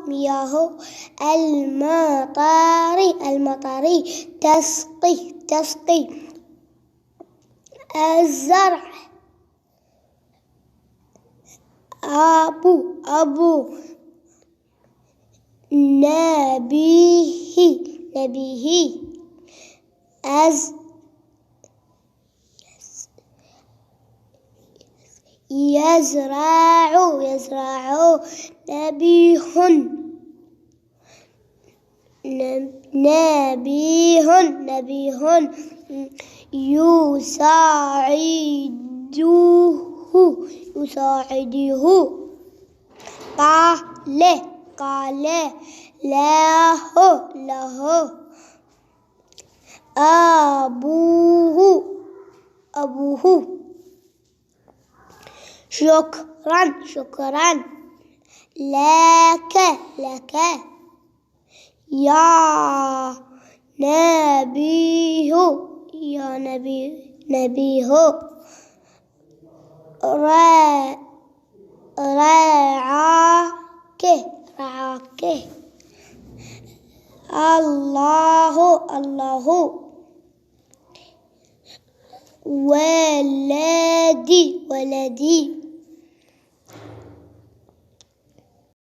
مياه المطر تسقي الزرع. أبو نبيه يزرع نبيه يساعده. قال له أبوه شكرا لك يا نبيه رعاك الله ولدي